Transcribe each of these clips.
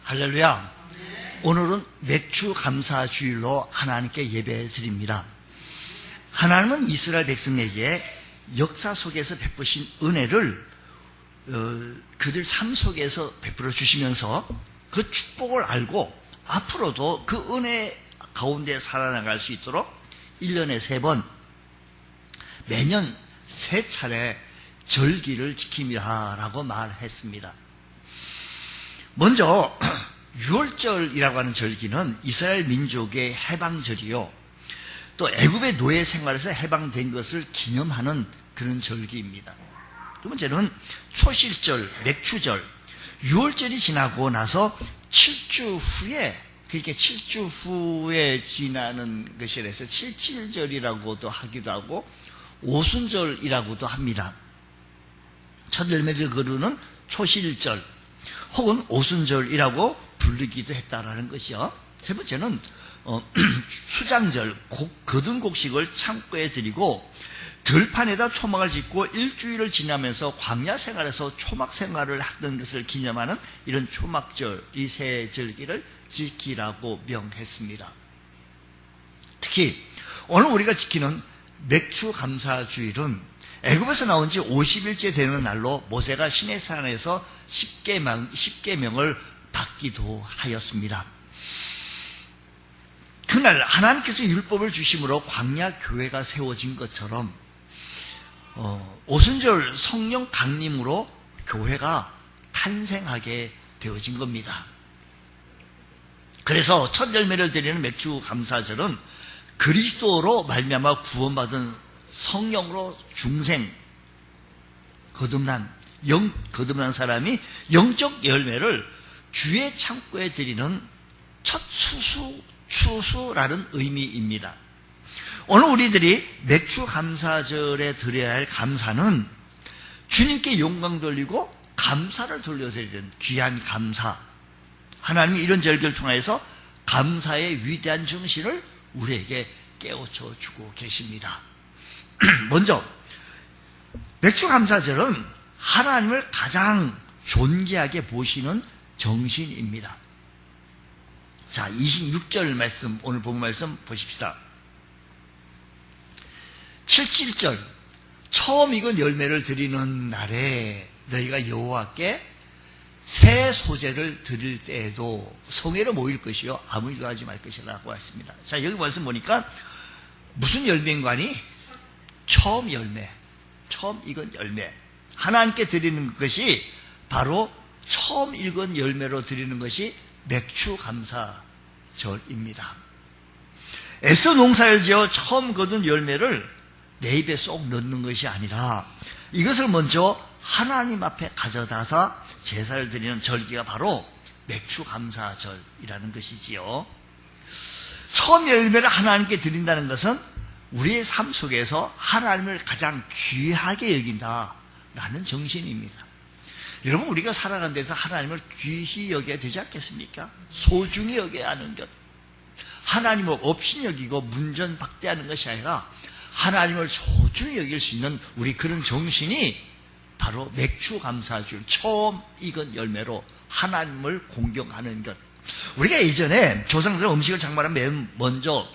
할렐루야. 오늘은 맥주 감사 주일로 하나님께 예배 드립니다. 하나님은 이스라엘 백성에게 역사 속에서 베푸신 은혜를 그들 삶 속에서 베풀어 주시면서 그 축복을 알고 앞으로도 그 은혜 가운데 살아나갈 수 있도록 1년에 3번 매년 3차례 절기를 지킴이라라고 말했습니다. 먼저 6월절이라고 하는 절기는 이스라엘 민족의 해방절이요, 또 애굽의 노예 생활에서 해방된 것을 기념하는 그런 절기입니다. 두 번째는 초실절, 맥추절. 6월절이 지나고 나서 7주 후에, 그러니까 7주 후에 지나는 것이라서 77절이라고도 하기도 하고 오순절이라고도 합니다. 첫 열매를 거두는 초실절 혹은 오순절이라고 부르기도 했다라는 것이요. 세 번째는 수장절, 거둔 곡식을 창고에 드리고 들판에다 초막을 짓고 일주일을 지나면서 광야 생활에서 초막 생활을 하던 것을 기념하는 이런 초막절, 이 세 절기를 지키라고 명했습니다. 특히 오늘 우리가 지키는 맥주 감사 주일은 애굽에서 나온 지 50일째 되는 날로 모세가 시내산에서 10계명을 받기도 하였습니다. 그날 하나님께서 율법을 주심으로 광야 교회가 세워진 것처럼 오순절 성령 강림으로 교회가 탄생하게 되어진 겁니다. 그래서 첫 열매를 드리는 맥주 감사절은 그리스도로 말미암아 구원받은 성령으로 중생 거듭난 거듭난 영적 열매를 주의 창고에 드리는 첫 추수라는 의미입니다. 오늘 우리들이 맥주 감사절에 드려야 할 감사는 주님께 영광 돌리고 감사를 돌려드리는 귀한 감사. 하나님이 이런 절기를 통해서 감사의 위대한 정신을 우리에게 깨우쳐 주고 계십니다. 먼저 맥주 감사절은 하나님을 가장 존귀하게 보시는 정신입니다. 자, 26절 말씀, 오늘 본 말씀 보십시다. 77절, 처음 익은 열매를 드리는 날에 너희가 여호와께 새 소재를 드릴 때에도 성회로 모일 것이요 아무 일도 하지 말 것이라고 했습니다. 자, 여기 말씀 보니까 무슨 열매인가니? 처음 열매, 처음 익은 열매. 하나님께 드리는 것이 바로 처음 익은 열매로 드리는 것이 맥주 감사절입니다. 애써 농사를 지어 처음 거둔 열매를 내 입에 쏙 넣는 것이 아니라 이것을 먼저 하나님 앞에 가져다서 제사를 드리는 절기가 바로 맥주 감사절이라는 것이지요. 처음 열매를 하나님께 드린다는 것은 우리의 삶 속에서 하나님을 가장 귀하게 여긴다라는 정신입니다. 여러분, 우리가 살아가는 데서 하나님을 귀히 여겨야 되지 않겠습니까? 소중히 여겨야 하는 것. 하나님을 없이 여기고 문전박대하는 것이 아니라 하나님을 소중히 여길 수 있는 우리 그런 정신이 바로 맥주 감사줄, 처음 익은 열매로 하나님을 공경하는 것. 우리가 예전에 조상들 음식을 장만하면 맨 먼저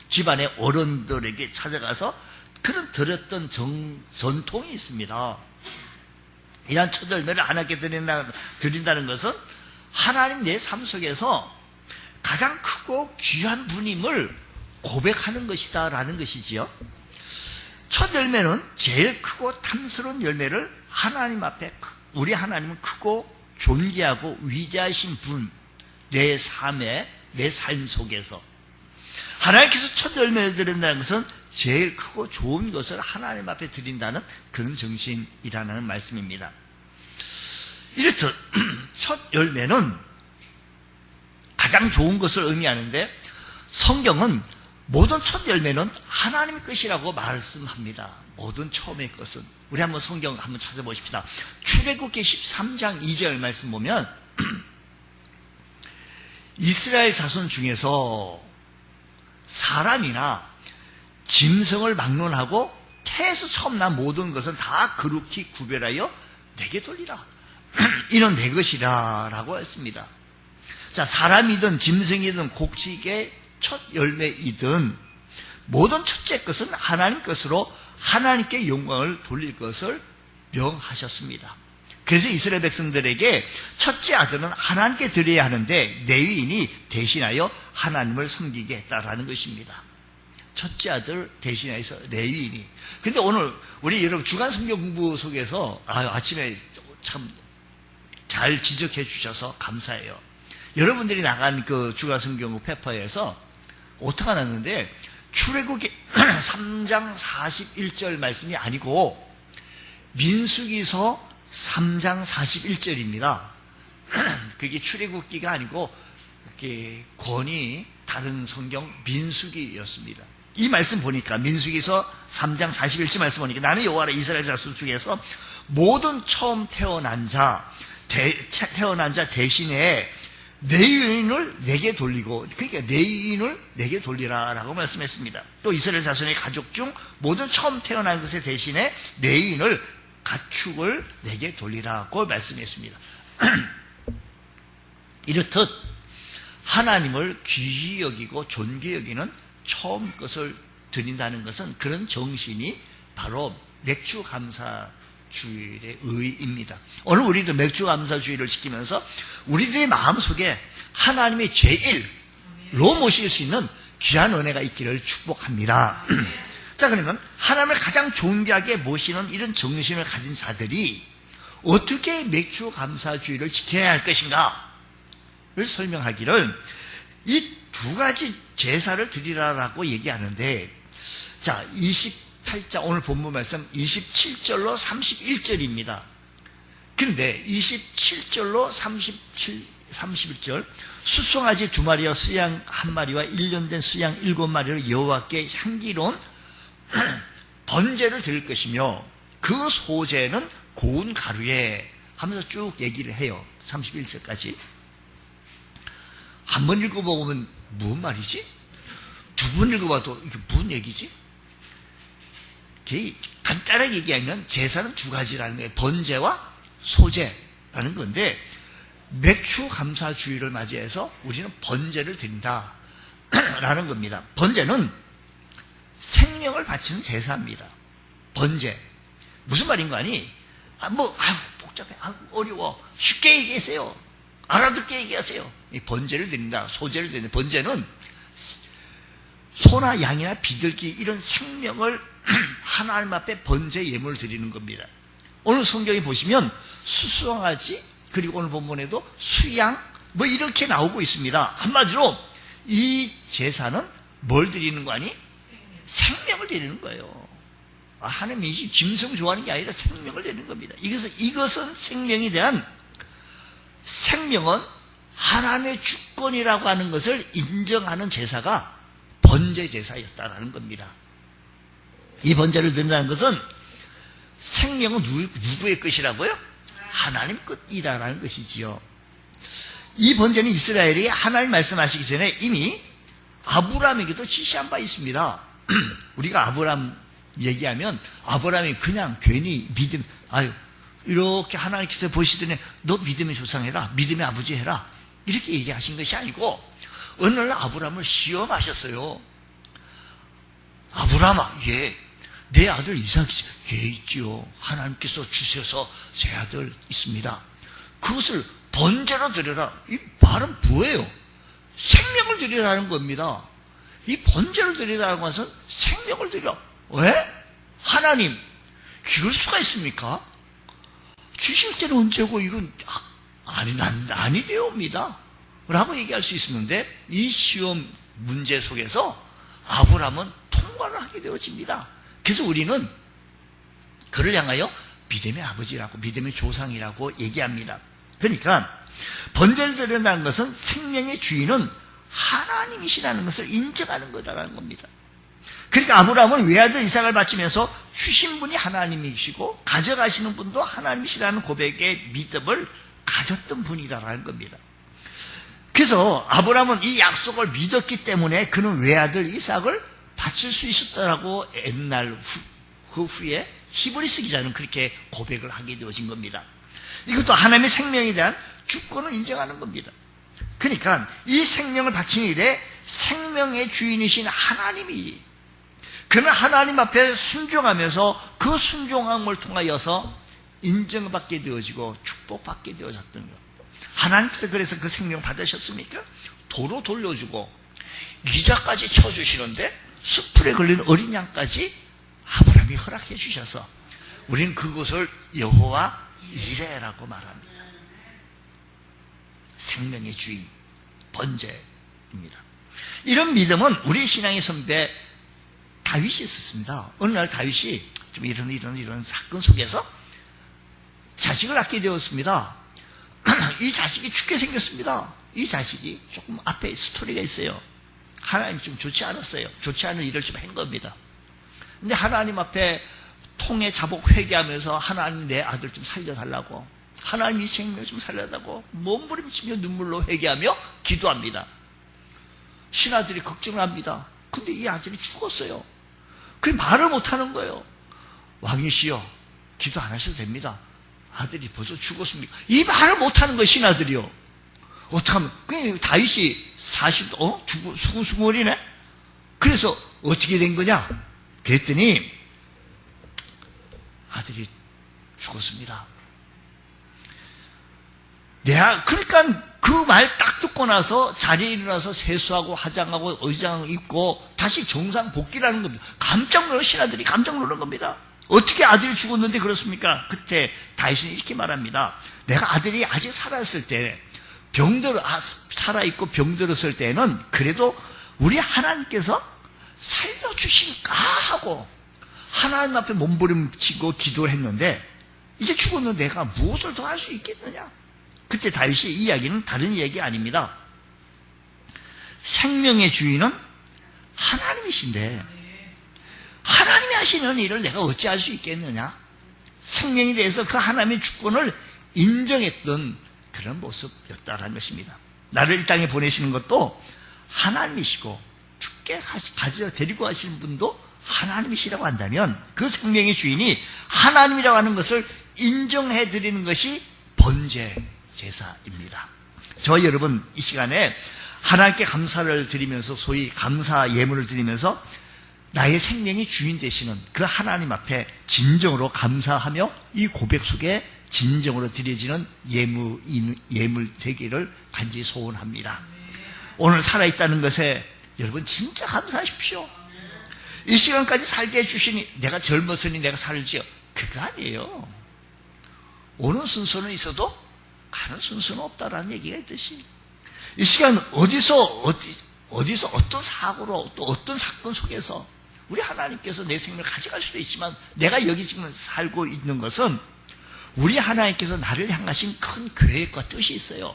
집안의 어른들에게 찾아가서 그런 드렸던 전통이 있습니다. 이러한 첫 열매를 하나님께 드린다는 것은 하나님 내 삶 속에서 가장 크고 귀한 분임을 고백하는 것이다라는 것이지요. 첫 열매는 제일 크고 탐스러운 열매를 하나님 앞에, 우리 하나님은 크고 존귀하고 위대하신 분, 내 삶에, 내 삶 속에서 하나님께서 첫 열매를 드린다는 것은 제일 크고 좋은 것을 하나님 앞에 드린다는 그런 정신이라는 말씀입니다. 이렇듯 첫 열매는 가장 좋은 것을 의미하는데 성경은 모든 첫 열매는 하나님의 것이라고 말씀합니다. 모든 처음의 것은. 우리 한번 성경 한번 찾아보십시다. 출애굽기 13장 2절 말씀 보면 이스라엘 자손 중에서 사람이나 짐승을 막론하고 태에서 처음 난 모든 것은 다 거룩히 구별하여 내게 돌리라. 이는 내 것이라 라고 했습니다. 자, 사람이든 짐승이든 곡식의 첫 열매이든 모든 첫째 것은 하나님 것으로 하나님께 영광을 돌릴 것을 명하셨습니다. 그래서 이스라엘 백성들에게 첫째 아들은 하나님께 드려야 하는데 레위인이 대신하여 하나님을 섬기게 했다라는 것입니다. 첫째 아들 대신해서 레위인이. 근데 오늘 우리 여러분 주간 성경 공부 속에서 아침에 참 잘 지적해 주셔서 감사해요. 여러분들이 나간 그 주간 성경 페퍼에서 오타가 났는데 출애굽기 3장 41절 말씀이 아니고 민수기서 3장 41절입니다. 그게 출애굽기가 아니고 권이 다른 성경 민수기였습니다. 이 말씀 보니까 민수기서 3장 41절 말씀 보니까 나는 여호와라 이스라엘 자손 중에서 모든 처음 태어난 자 대신에 레위인을 내게 돌리고, 그러니까 레위인을 내게 돌리라라고 말씀했습니다. 또 이스라엘 자손의 가족 중 모든 처음 태어난 것에 대신에 레위인을 가축을 내게 돌리라고 말씀했습니다. 이렇듯 하나님을 귀히 여기고 존귀히 여기는 처음 것을 드린다는 것은 그런 정신이 바로 맥주감사주일의 의의입니다. 오늘 우리도 맥주감사주일을 지키면서 우리들의 마음속에 하나님의 제일로 모실 수 있는 귀한 은혜가 있기를 축복합니다. 자, 그러면 하나님을 가장 존귀하게 모시는 이런 정신을 가진 자들이 어떻게 맥주감사주일을 지켜야 할 것인가를 설명하기를 이 두 가지 제사를 드리라라고 얘기하는데, 자, 28장 오늘 본문 말씀 27절로 31절입니다. 그런데 27절로 31절 수송아지 2마리와 수양 1마리와 1년 된 수양 7마리로 여호와께 향기로운 번제를 드릴 것이며 그 소제는 고운 가루에 하면서 쭉 얘기를 해요. 31절까지. 한 번 읽어보면 무슨 말이지? 두 번 읽어봐도 이게 무슨 얘기지? 간단하게 얘기하면 제사는 두 가지라는 거예요. 번제와 소제라는 건데 맥주 감사주의를 맞이해서 우리는 번제를 드린다라는 겁니다. 번제는 생명을 바치는 제사입니다. 번제. 무슨 말인가 하니? 복잡해. 어려워. 쉽게 얘기하세요. 알아듣게 얘기하세요. 이 번제를 드린다. 소제를 드린다. 번제는 소나 양이나 비둘기 이런 생명을 하나님 앞에 번제 예물을 드리는 겁니다. 오늘 성경에 보시면 수송아지 그리고 오늘 본문에도 수양 이렇게 나오고 있습니다. 한마디로 이 제사는 뭘 드리는 거 아니? 생명을 드리는 거예요. 하나님이 짐승 좋아하는 게 아니라 생명을 드리는 겁니다. 이것은 생명에 대한 생명은 하나님의 주권이라고 하는 것을 인정하는 제사가 번제 제사였다라는 겁니다. 이 번제를 드린다는 것은 생명은 누구의 것이라고요? 하나님 것이다라는 것이지요. 이 번제는 이스라엘이 하나님 말씀하시기 전에 이미 아브라함에게도 지시한 바 있습니다. 우리가 아브라함 얘기하면 아브라함이 그냥 괜히 믿음, 이렇게 하나님께서 보시더니 너 믿음의 조상해라, 믿음의 아버지 해라 이렇게 얘기하신 것이 아니고 어느 날 아브라함을 시험하셨어요. 아브라함아, 내 아들 이삭이 있지요. 하나님께서 주셔서 제 아들 있습니다. 그것을 번제로 드려라. 이 말은 뭐예요? 생명을 드리라는 겁니다. 이 번제를 드리라는 것은 생명을 드려. 왜? 하나님, 이럴 수가 있습니까? 주실 때는 언제고 이건 아니되옵니다 라고 얘기할 수 있었는데 이 시험 문제 속에서 아브라함은 통과를 하게 되어집니다. 그래서 우리는 그를 향하여 믿음의 아버지라고 믿음의 조상이라고 얘기합니다. 그러니까 번제를 드린다는 것은 생명의 주인은 하나님이시라는 것을 인정하는 거다라는 겁니다. 그러니까 아브라함은 외아들 이삭을 바치면서 주신 분이 하나님이시고 가져가시는 분도 하나님이시라는 고백의 믿음을 가졌던 분이다라는 겁니다. 그래서 아브라함은 이 약속을 믿었기 때문에 그는 외아들 이삭을 바칠 수 있었다라고 옛날 그 후에 히브리서 기자는 그렇게 고백을 하게 되어진 겁니다. 이것도 하나님의 생명에 대한 주권을 인정하는 겁니다. 그러니까 이 생명을 바친 일에 생명의 주인이신 하나님이, 그는 하나님 앞에 순종하면서 그 순종함을 통하여서 인정받게 되어지고 축복받게 되어졌던 것. 하나님께서 그래서 그 생명 받으셨습니까? 도로 돌려주고 이자까지 쳐주시는데 숯불에 걸린 어린 양까지 아브라함이 허락해 주셔서 우리는 그곳을 여호와 이레라고 말합니다. 생명의 주인, 번제입니다. 이런 믿음은 우리 신앙의 선배 다윗이 있었습니다. 어느 날 다윗이 좀 이런 사건 속에서 자식을 낳게 되었습니다. 이 자식이 죽게 생겼습니다. 이 자식이 조금 앞에 스토리가 있어요. 하나님 좀 좋지 않았어요. 좋지 않은 일을 좀 한 겁니다. 근데 하나님 앞에 통해 자복 회개하면서 하나님 내 아들 좀 살려달라고, 하나님 이 생명 좀 살려달라고 몸부림치며 눈물로 회개하며 기도합니다. 신하들이 걱정을 합니다. 근데 이 아들이 죽었어요. 그 말을 못하는 거예요. 왕이시여, 기도 안 하셔도 됩니다. 아들이 벌써 죽었습니까? 이 말을 못하는 거예요, 신하들이요. 어떡하면, 그냥 다윗이 20, 그래서 어떻게 된 거냐? 그랬더니 아들이 죽었습니다. 그러니까 그 말 딱 듣고 나서 자리에 일어나서 세수하고 화장하고 의장 입고 다시 정상 복귀라는 겁니다. 깜짝 놀란 신하들이 깜짝 놀란 겁니다. 어떻게 아들이 죽었는데 그렇습니까? 그때 다윗은 이렇게 말합니다. 내가 아들이 아직 살아있을 때, 살아있고 병들었을 때는 그래도 우리 하나님께서 살려주실까 하고 하나님 앞에 몸부림치고 기도를 했는데 이제 죽었는데 내가 무엇을 더 할 수 있겠느냐? 그때 다윗의 이야기는 다른 이야기 아닙니다. 생명의 주인은 하나님이신데 하나님이 하시는 일을 내가 어찌할 수 있겠느냐? 생명에 대해서 그 하나님의 주권을 인정했던 그런 모습이었다는 것입니다. 나를 이 땅에 보내시는 것도 하나님이시고 죽게 데리고 가시는 분도 하나님이시라고 한다면 그 생명의 주인이 하나님이라고 하는 것을 인정해 드리는 것이 번제 제사입니다. 저와 여러분 이 시간에 하나님께 감사를 드리면서, 소위 감사 예물을 드리면서 나의 생명의 주인 되시는 그 하나님 앞에 진정으로 감사하며 이 고백 속에 진정으로 드려지는 예물 되기를 간절히 소원합니다. 오늘 살아있다는 것에 여러분 진짜 감사하십시오. 이 시간까지 살게 해주시니 내가 젊었으니 내가 살지요. 그거 아니에요. 오는 순서는 있어도 가는 순서는 없다라는 얘기가 있듯이 이 시간 어디서 어떤 사고로 또 어떤 사건 속에서 우리 하나님께서 내 생명을 가져갈 수도 있지만 내가 여기 지금 살고 있는 것은 우리 하나님께서 나를 향하신 큰 계획과 뜻이 있어요.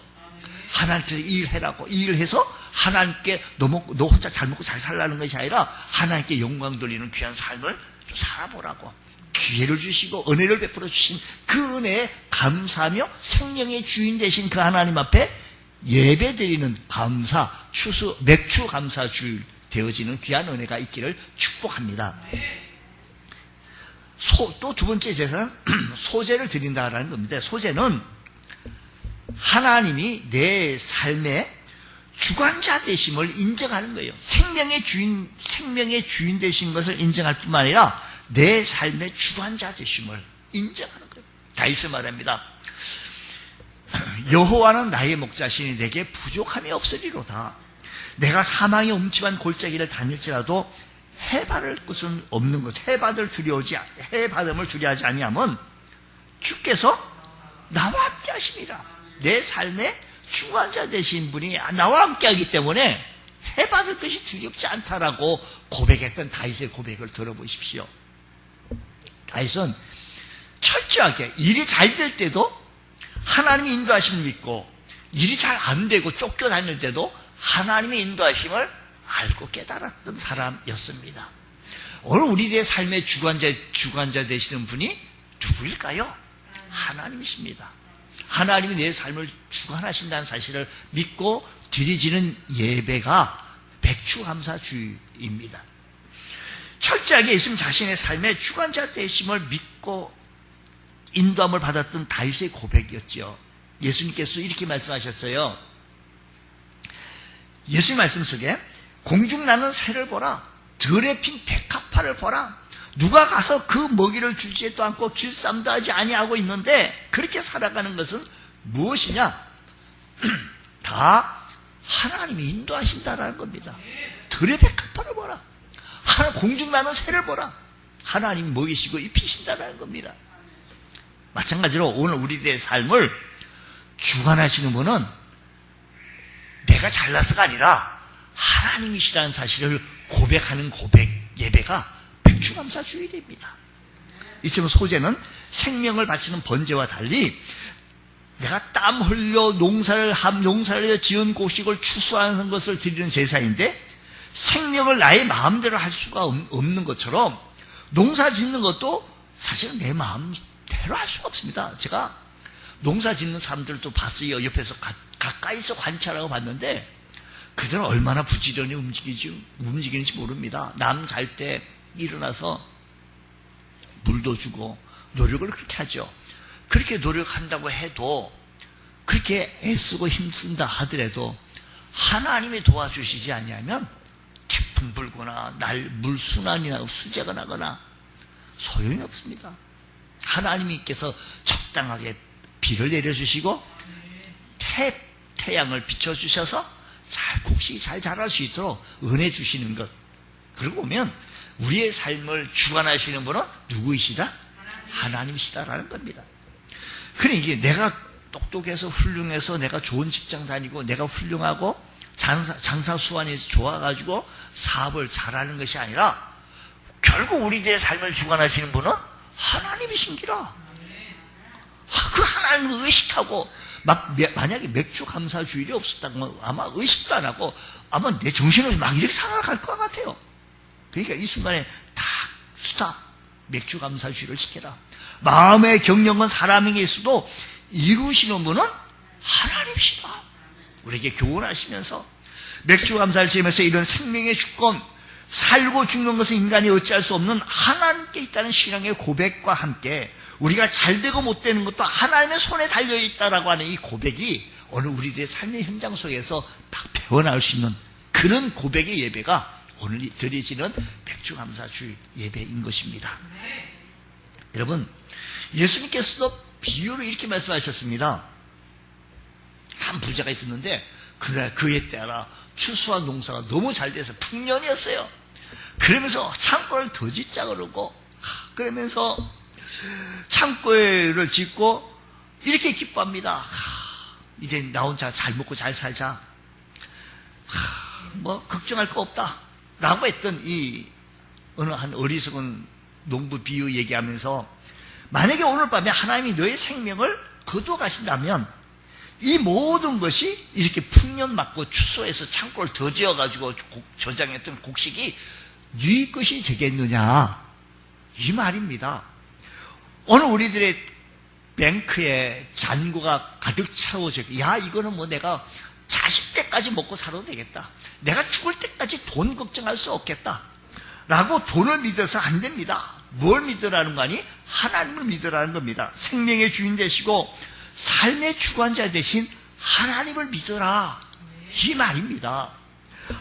하나님께서 이 일 해라고, 이 일을 해서 하나님께 너 혼자 잘 먹고 잘 살라는 것이 아니라 하나님께 영광 돌리는 귀한 삶을 좀 살아보라고 기회를 주시고 은혜를 베풀어 주신 그 은혜에 감사하며 생명의 주인 되신 그 하나님 앞에 예배드리는 감사, 맥추 감사 주일 되어지는 귀한 은혜가 있기를 축복합니다. 또 두 번째 제사는 소제를 드린다라는 겁니다. 소제는 하나님이 내 삶의 주관자 되심을 인정하는 거예요. 생명의 주인 되신 것을 인정할 뿐만 아니라 내 삶의 주관자 되심을 인정하는 거예요. 다윗은 말합니다. 여호와는 나의 목자시니 내게 부족함이 없으리로다. 내가 사망의 음침한 골짜기를 다닐지라도 해받을 것은 없는 것, 해받음을 두려워하지 아니하면 주께서 나와 함께 하심이라. 내 삶의 주관자 되신 분이 나와 함께 하기 때문에 해받을 것이 두렵지 않다라고 고백했던 다윗의 고백을 들어보십시오. 다윗은 철저하게 일이 잘 될 때도 하나님의 인도하심을 믿고 일이 잘 안 되고 쫓겨다닐 때도 하나님의 인도하심을 알고 깨달았던 사람이었습니다. 오늘 우리의 삶의 주관자 되시는 분이 누구일까요? 하나님이십니다. 하나님이 내 삶을 주관하신다는 사실을 믿고 드려지는 예배가 백추감사주의입니다. 철저하게 예수님 자신의 삶의 주관자 되심을 믿고 인도함을 받았던 다윗의 고백이었죠. 예수님께서 이렇게 말씀하셨어요. 예수님 말씀 속에 공중 나는 새를 보라, 들에 핀 백합화를 보라. 누가 가서 그 먹이를 주지도 않고 길쌈도 하지 아니하고 있는데 그렇게 살아가는 것은 무엇이냐? 다 하나님이 인도하신다라는 겁니다. 들의 백합화를 보라, 공중 나는 새를 보라. 하나님 먹이시고 입히신다라는 겁니다. 마찬가지로 오늘 우리들의 삶을 주관하시는 분은 내가 잘나서가 아니라 하나님이시라는 사실을 고백하는 고백 예배가 백주감사주일입니다. 이처럼 소제는 생명을 바치는 번제와 달리 내가 땀 흘려 농사를 해서 지은 곡식을 추수하는 것을 드리는 제사인데, 생명을 나의 마음대로 할 수가 없는 것처럼 농사 짓는 것도 사실은 내 마음대로 할 수가 없습니다. 제가 농사 짓는 사람들도 봤어요. 옆에서 가까이서 관찰하고 봤는데 그들은 얼마나 부지런히 움직이는지 모릅니다. 남 잘 때 일어나서 물도 주고 노력을 그렇게 하죠. 그렇게 노력한다고 해도, 그렇게 애쓰고 힘쓴다 하더라도 하나님이 도와주시지 아니하면 태풍 불거나 물순환이나 수재가 나거나 소용이 없습니다. 하나님께서 적당하게 비를 내려주시고 태양을 비춰주셔서 곡식이 잘 자랄 수 있도록 은혜 주시는 것. 그러고 보면 우리의 삶을 주관하시는 분은 누구이시다? 하나님이시다라는 겁니다. 그러니까 내가 똑똑해서 훌륭해서 내가 좋은 직장 다니고 내가 훌륭하고 장사 수완이 좋아가지고 사업을 잘하는 것이 아니라 결국 우리들의 삶을 주관하시는 분은 하나님이신기라. 그 하나님을 의식하고 만약에 맥주 감사 주일이 없었다면 아마 의식도 안 하고 아마 내 정신을 막 이렇게 살아갈 것 같아요. 그러니까 이 순간에 딱 스탑, 맥주 감사 주일을 지켜라. 마음의 경영은 사람에게 있어도 이루시는 분은 하나님이시다. 우리에게 교훈하시면서 맥주 감사를 지으면서 이런 생명의 주권, 살고 죽는 것은 인간이 어찌할 수 없는 하나님께 있다는 신앙의 고백과 함께 우리가 잘되고 못되는 것도 하나님의 손에 달려있다라고 하는 이 고백이 오늘 우리들의 삶의 현장 속에서 딱 배워나올 수 있는 그런 고백의 예배가 오늘 드려지는 백주감사주일 예배인 것입니다. 여러분, 예수님께서도 비유로 이렇게 말씀하셨습니다. 한 부자가 있었는데 그날 그에 따라 추수한 농사가 너무 잘 돼서 풍년이었어요. 그러면서 창고를 더 짓자 그러고, 그러면서 창고를 짓고 이렇게 기뻐합니다. 이제 나 혼자 잘 먹고 잘 살자. 뭐 걱정할 거 없다 라고 했던 이 어느 한 어리석은 농부 비유 얘기하면서, 만약에 오늘 밤에 하나님이 너의 생명을 거둬가신다면 이 모든 것이 이렇게 풍년 맞고 추수해서 창고를 더 지어가지고 저장했던 곡식이 네 것이 되겠느냐, 이 말입니다. 오늘 우리들의 뱅크에 잔고가 가득 채워져, 야 이거는 뭐 내가 자식 때까지 먹고 살아도 되겠다, 내가 죽을 때까지 돈 걱정할 수 없겠다 라고 돈을 믿어서 안 됩니다. 뭘 믿으라는 거 아니? 하나님을 믿으라는 겁니다. 생명의 주인 되시고 삶의 주관자 되신 하나님을 믿어라, 이 말입니다.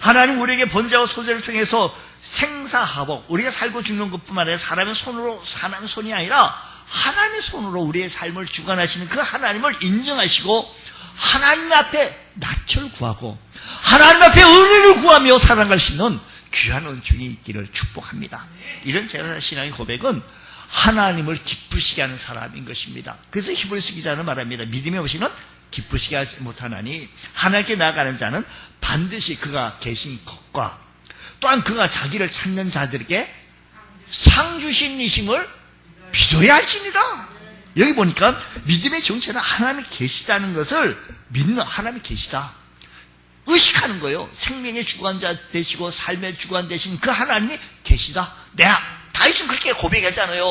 하나님 우리에게 번제와 소제를 통해서 생사화복, 우리가 살고 죽는 것뿐만 아니라 사람의 손으로 사는 손이 아니라 하나님의 손으로 우리의 삶을 주관하시는 그 하나님을 인정하시고 하나님 앞에 낯을 구하고 하나님 앞에 은혜를 구하며 살아갈 수 있는 귀한 은총이 있기를 축복합니다. 이런 제가 신앙의 고백은 하나님을 기쁘시게 하는 사람인 것입니다. 그래서 히브리서 기자는 말합니다. 믿음의 없이는 기쁘시게 하지 못하나니 하나님께 나아가는 자는 반드시 그가 계신 것과 또한 그가 자기를 찾는 자들에게 상 주신 이심을 믿어야 할지니라. 여기 보니까 믿음의 정체는 하나님이 계시다는 것을 믿는, 하나님이 계시다 의식하는 거예요. 생명의 주관자 되시고 삶의 주관 되신 그 하나님이 계시다. 내가 다윗은 그렇게 고백하잖아요.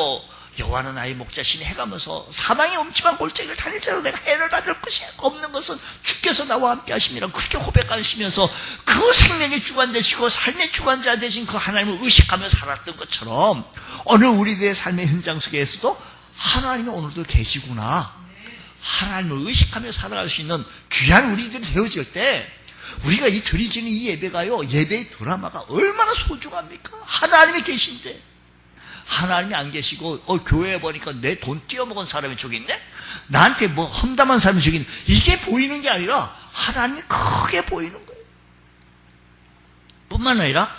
여호와는 나의 목자시니 해가면서 사망의 엄침한 골짜기를 다닐지라도 내가 해를 받을 것이 없는 것은 주께서 나와 함께 하십니다. 그렇게 고백하시면서 그 생명의 주관 되시고 삶의 주관자 되신 그 하나님을 의식하며 살았던 것처럼 오늘 우리들의 삶의 현장 속에서도 하나님이 오늘도 계시구나, 하나님을 의식하며 살아갈 수 있는 귀한 우리들이 되어질 때 우리가 이 드리지는 이 예배가요, 예배의 드라마가 얼마나 소중합니까? 하나님이 계신데. 하나님이 안 계시고, 교회에 보니까 내 돈 띄어먹은 사람이 저기 있네? 나한테 뭐 험담한 사람이 저기 있네? 이게 보이는 게 아니라 하나님이 크게 보이는 거예요. 뿐만 아니라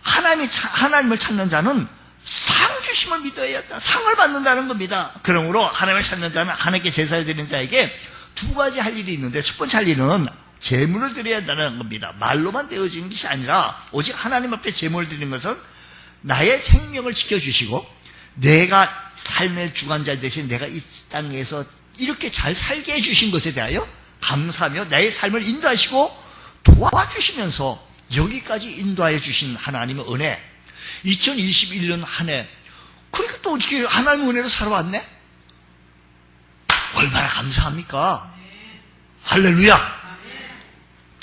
하나님을 찾는 자는 상 주심을 믿어야 한다. 상을 받는다는 겁니다. 그러므로 하나님을 찾는 자는 하나님께 제사를 드리는 자에게 두 가지 할 일이 있는데, 첫 번째 할 일은 제물을 드려야 한다는 겁니다. 말로만 되어지는 것이 아니라 오직 하나님 앞에 제물을 드리는 것은 나의 생명을 지켜주시고 내가 삶의 주관자 대신 내가 이 땅에서 이렇게 잘 살게 해주신 것에 대하여 감사하며 나의 삶을 인도하시고 도와주시면서 여기까지 인도해 주신 하나님의 은혜, 2021년 한 해, 그러니까 또 어떻게 하나님의 은혜로 살아왔네? 얼마나 감사합니까? 할렐루야!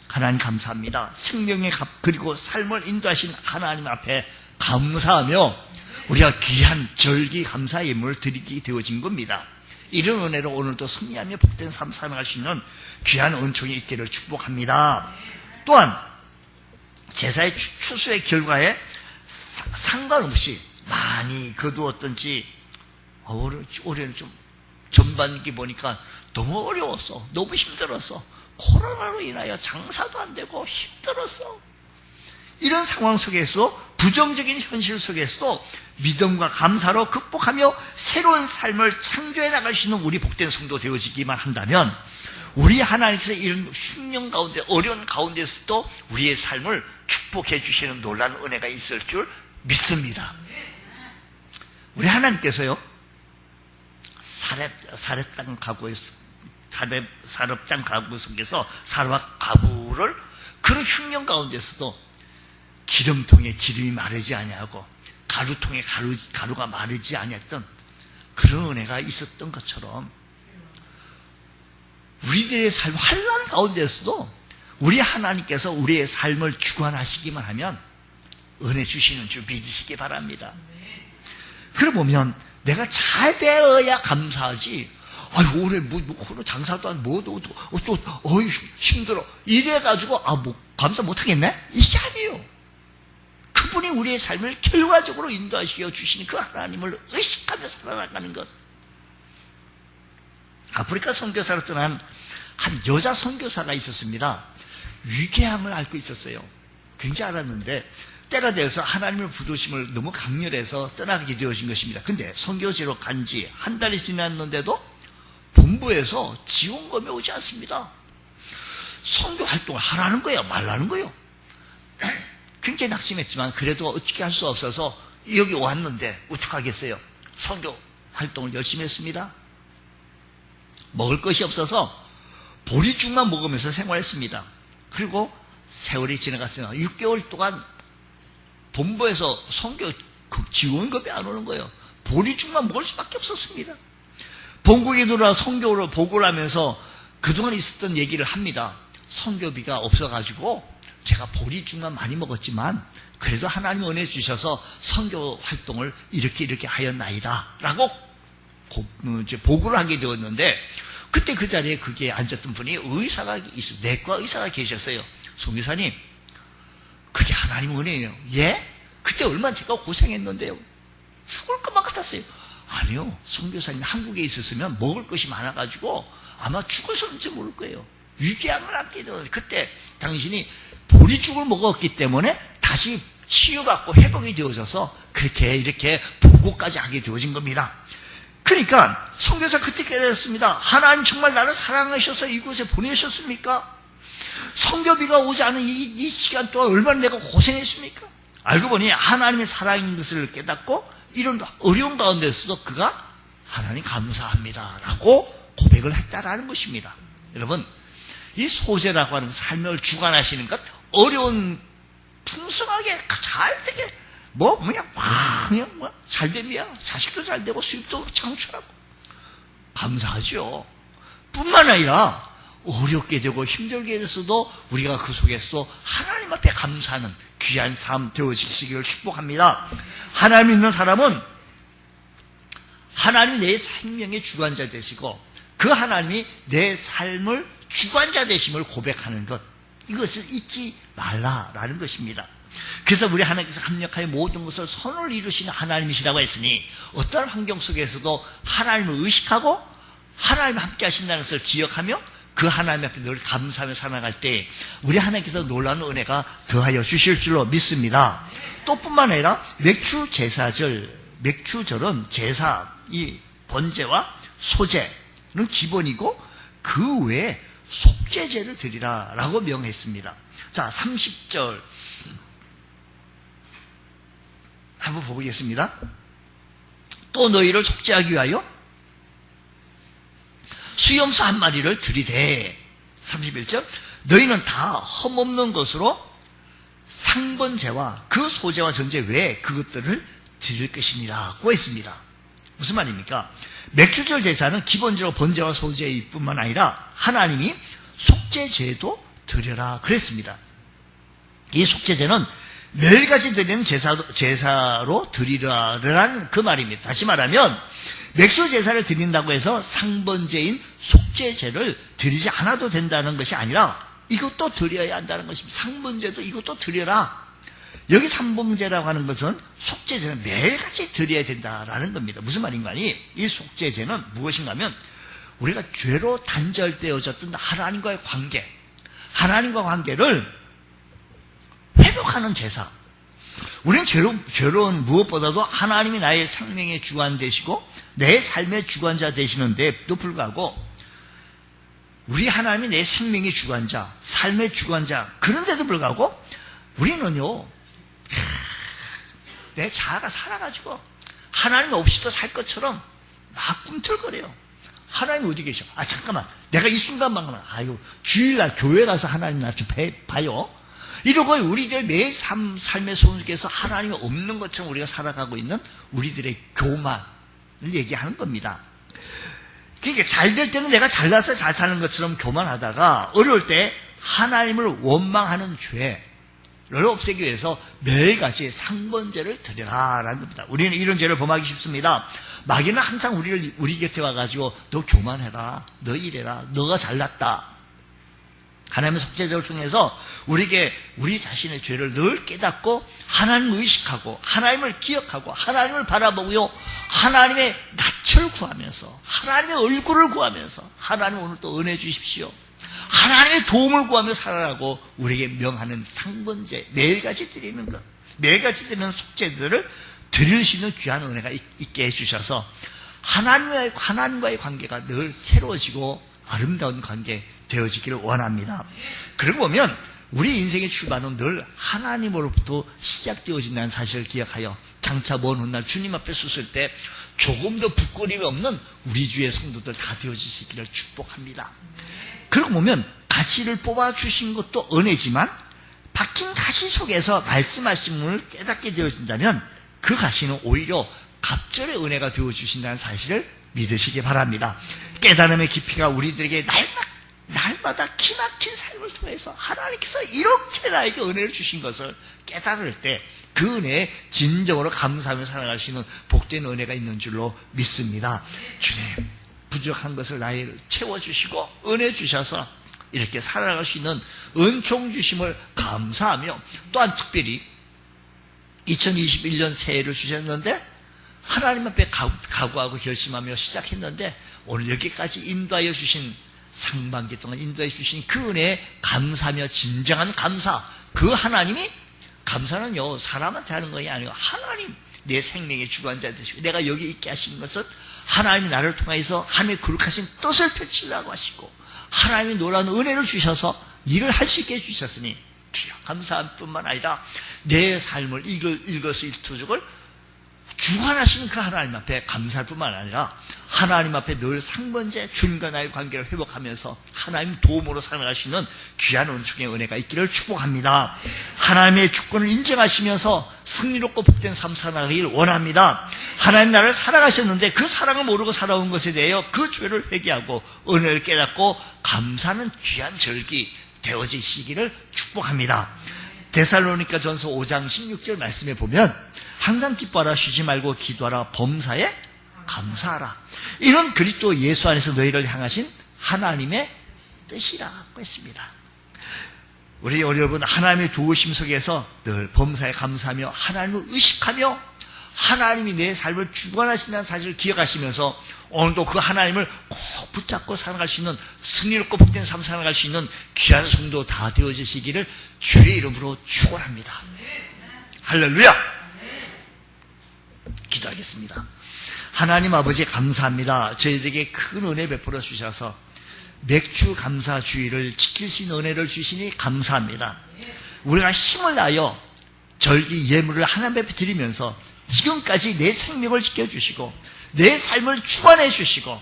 하나님 감사합니다. 생명의 값, 그리고 삶을 인도하신 하나님 앞에 감사하며 우리가 귀한 절기 감사의 예물을 드리게 되어진 겁니다. 이런 은혜로 오늘도 승리하며 복된 삶 살아갈 수 있는 귀한 은총이 있기를 축복합니다. 또한 제사의 추수의 결과에 상관없이 많이 거두었던지, 올해는 좀 전반기 보니까 너무 어려웠어. 너무 힘들었어. 코로나로 인하여 장사도 안 되고 힘들었어. 이런 상황 속에서, 부정적인 현실 속에서도 믿음과 감사로 극복하며 새로운 삶을 창조해 나갈 수 있는 우리 복된 성도 되어지기만 한다면, 우리 하나님께서 이런 흉년 가운데, 어려운 가운데서도 우리의 삶을 축복해 주시는 놀라운 은혜가 있을 줄 믿습니다. 우리 하나님께서요, 사렙 땅 가구 속에서 사르와 가부를 그런 흉년 가운데서도 기름통에 기름이 마르지 아니하고 가루통에 가루가 마르지 아니했던 그런 은혜가 있었던 것처럼, 우리들의 삶 환난 가운데서도 우리 하나님께서 우리의 삶을 주관하시기만 하면 은혜 주시는 줄 믿으시기 바랍니다. 그래 보면 내가 잘 되어야 감사하지, 아유, 올해 장사도 안, 힘들어. 이래가지고, 감사 못하겠네? 이게 아니에요. 그분이 우리의 삶을 결과적으로 인도하시어 주시는 그 하나님을 의식하며 살아나가는 것. 아프리카 선교사로 떠난 한 여자 선교사가 있었습니다. 위궤양을 앓고 있었어요. 굉장히 알았는데, 때가 되어서 하나님의 부르심을 너무 강렬해서 떠나게 되어진 것입니다. 근데 선교지로 간 지 한 달이 지났는데도 본부에서 지원금이 오지 않습니다. 선교 활동을 하라는 거예요, 말라는 거예요. 굉장히 낙심했지만 그래도 어떻게 할 수 없어서 여기 왔는데 어떡하겠어요. 선교 활동을 열심히 했습니다. 먹을 것이 없어서 보리죽만 먹으면서 생활했습니다. 그리고 세월이 지나갔습니다. 6개월 동안 본부에서 선교 지원금이 안 오는 거예요. 보리죽만 먹을 수밖에 없었습니다. 본국에 들어와 선교를 보고를 하면서 그동안 있었던 얘기를 합니다. 선교비가 없어가지고 제가 보리죽만 많이 먹었지만 그래도 하나님 은혜 주셔서 선교 활동을 이렇게 하였나이다 라고 보고를 하게 되었는데, 그때 그 자리에 거기에 앉았던 분이 내과 의사가 계셨어요. 송교사님, 그게 하나님 은혜예요. 예? 그때 얼마나 제가 고생했는데요. 죽을 것만 같았어요. 아니요, 송교사님 한국에 있었으면 먹을 것이 많아가지고 아마 죽었을지 모를 거예요. 위궤양을 앓게 되었는데, 그때 당신이 보리죽을 먹었기 때문에 다시 치유받고 회복이 되어져서 이렇게 보고까지 하게 되어진 겁니다. 그러니까 선교사 그때 깨달았습니다. 하나님 정말 나를 사랑하셔서 이곳에 보내셨습니까? 선교비가 오지 않은 이 시간 동안 얼마나 내가 고생했습니까? 알고 보니 하나님의 사랑인 것을 깨닫고 이런 어려운 가운데서도 그가 하나님 감사합니다 라고 고백을 했다라는 것입니다. 여러분, 이 소재라고 하는 삶을 주관하시는 것, 어려운 풍성하게 잘 되게 그냥 잘 되면 자식도 잘 되고 수입도 창출하고 감사하죠. 뿐만 아니라 어렵게 되고 힘들게 돼서도 우리가 그 속에서도 하나님 앞에 감사하는 귀한 삶 되어지시기를 축복합니다. 하나님 있는 사람은 하나님이 내 생명의 주관자 되시고 그 하나님이 내 삶을 주관자 되심을 고백하는 것, 이것을 잊지 말라라는 것입니다. 그래서 우리 하나님께서 합력하여 모든 것을 선을 이루시는 하나님이시라고 했으니 어떠한 환경 속에서도 하나님을 의식하고 하나님과 함께 하신다는 것을 기억하며 그 하나님 앞에 늘 감사하며 살아갈 때 우리 하나님께서 놀라운 은혜가 더하여 주실 줄로 믿습니다. 또 뿐만 아니라 맥주절은 제사, 이 번제와 소제는 기본이고 그 외에 속죄제를 드리라 라고 명했습니다. 자, 30절 한번 보겠습니다. 또 너희를 속죄하기 위하여 수염소 한 마리를 드리되 31절 너희는 다 흠없는 것으로 상번제와 그 소제와 전제 외에 그것들을 드릴 것이니라고 했습니다. 무슨 말입니까? 맥주절 제사는 기본적으로 번제와 소제뿐만 아니라 하나님이 속죄제도 드려라 그랬습니다. 이 속죄제는 매일같이 드리는 제사로 드리라는 그 말입니다. 다시 말하면 맥주 제사를 드린다고 해서 상번제인 속죄제를 드리지 않아도 된다는 것이 아니라 이것도 드려야 한다는 것입니다. 상번제도 이것도 드려라. 여기 상번제라고 하는 것은 속죄제는 매일같이 드려야 된다라는 겁니다. 무슨 말인가 하니 이 속죄제는 무엇인가 하면 우리가 죄로 단절되어졌던 하나님과의 관계, 하나님과 관계를 회복하는 제사. 우리는 죄로는 무엇보다도 하나님이 나의 생명의 주관 되시고 내 삶의 주관자 되시는데도 불구하고 우리 하나님이 내 생명의 주관자, 삶의 주관자 그런데도 불구하고 우리는요 내 자아가 살아가지고 하나님 없이도 살 것처럼 막 꿈틀거려요. 하나님 어디 계셔? 아 잠깐만 내가 이 순간만 아유 주일날 교회 가서 하나님 나 좀 봐요. 이러고 우리들 내 삶의 속에서 하나님이 없는 것처럼 우리가 살아가고 있는 우리들의 교만을 얘기하는 겁니다. 그러니까 잘 될 때는 내가 잘나서 잘 사는 것처럼 교만하다가 어려울 때 하나님을 원망하는 죄를 없애기 위해서 매일같이 상번제를 드려라라는 겁니다. 우리는 이런 죄를 범하기 쉽습니다. 마귀는 항상 우리 곁에 와가지고 너 교만해라, 너 이래라, 너가 잘났다. 하나님의 속죄제를 통해서 우리에게 우리 자신의 죄를 늘 깨닫고 하나님을 의식하고 하나님을 기억하고 하나님을 바라보고요 하나님의 낯을 구하면서 하나님의 얼굴을 구하면서 하나님 오늘 또 은혜 주십시오. 하나님의 도움을 구하며 살아라고 우리에게 명하는 상번제 매일같이 드리는 것 매일같이 드리는 속죄들을 드릴 수 있는 귀한 은혜가 있게 해주셔서 하나님과의 관계가 늘 새로워지고 아름다운 관계 되어지기를 원합니다. 그러고 보면 우리 인생의 출발은 늘 하나님으로부터 시작되어진다는 사실을 기억하여 장차 먼 훗날 주님 앞에 섰을 때 조금도 부끄러움이 없는 우리 주의 성도들 다 되어지시기를 축복합니다. 그러고 보면 가시를 뽑아주신 것도 은혜지만 박힌 가시 속에서 말씀하신 분을 깨닫게 되어진다면 그 가시는 오히려 갑절의 은혜가 되어주신다는 사실을 믿으시기 바랍니다. 깨달음의 깊이가 우리들에게 날마다 기막힌 삶을 통해서 하나님께서 이렇게 나에게 은혜를 주신 것을 깨달을 때 그 은혜에 진정으로 감사하며 살아갈 수 있는 복된 은혜가 있는 줄로 믿습니다. 주님 부족한 것을 나에게 채워주시고 은혜 주셔서 이렇게 살아갈 수 있는 은총 주심을 감사하며 또한 특별히 2021년 새해를 주셨는데 하나님 앞에 각오하고 결심하며 시작했는데 오늘 여기까지 인도하여 주신 상반기 동안 인도해 주신 그 은혜에 감사하며 진정한 감사 그 하나님이 감사는요 사람한테 하는 것이 아니고 하나님 내 생명의 주관자 되시고 내가 여기 있게 하신 것은 하나님이 나를 통해서 하나님의 거룩하신 뜻을 펼치려고 하시고 하나님이 놀라운 은혜를 주셔서 일을 할 수 있게 해주셨으니 감사할 뿐만 아니라 내 삶을 일거수일투족을 주관하시는 그 하나님 앞에 감사할 뿐만 아니라 하나님 앞에 늘 상번제 주님과 나의 관계를 회복하면서 하나님 도움으로 살아갈 수 있는 귀한 은총의 은혜가 있기를 축복합니다. 하나님의 주권을 인정하시면서 승리롭고 복된 삶 살아가길 원합니다. 하나님 나를 사랑하셨는데 그 사랑을 모르고 살아온 것에 대하여 그 죄를 회개하고 은혜를 깨닫고 감사하는 귀한 절기 되어지시기를 축복합니다. 데살로니가 전서 5장 16절 말씀에 보면 항상 기뻐하라 쉬지 말고 기도하라 범사에 감사하라. 이런 그리스도 예수 안에서 너희를 향하신 하나님의 뜻이라고 했습니다. 우리 여러분 하나님의 도우심 속에서 늘 범사에 감사하며 하나님을 의식하며 하나님이 내 삶을 주관하신다는 사실을 기억하시면서 오늘도 그 하나님을 꼭 붙잡고 살아갈 수 있는 승리롭고 복된 삶을 살아갈 수 있는 귀한 성도 다 되어지시기를 주의 이름으로 축원합니다. 할렐루야. 기도하겠습니다. 하나님 아버지 감사합니다. 저희들에게 큰 은혜 베풀어 주셔서 맥주 감사 주의를 지킬 수 있는 은혜를 주시니 감사합니다. 우리가 힘을 다하여 절기 예물을 하나님 앞에 드리면서 지금까지 내 생명을 지켜주시고 내 삶을 주관해 주시고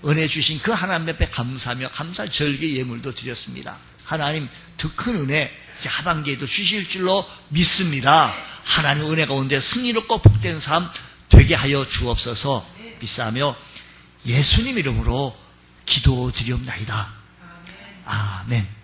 은혜 주신 그 하나님 앞에 감사하며 감사 절기 예물도 드렸습니다. 하나님 더 큰 은혜 이제 하반기에도 주실 줄로 믿습니다. 하나님 은혜 가운데 승리롭고 복된 삶 되게 하여 주옵소서 믿사하며 예수님 이름으로 기도드리옵나이다. 아멘.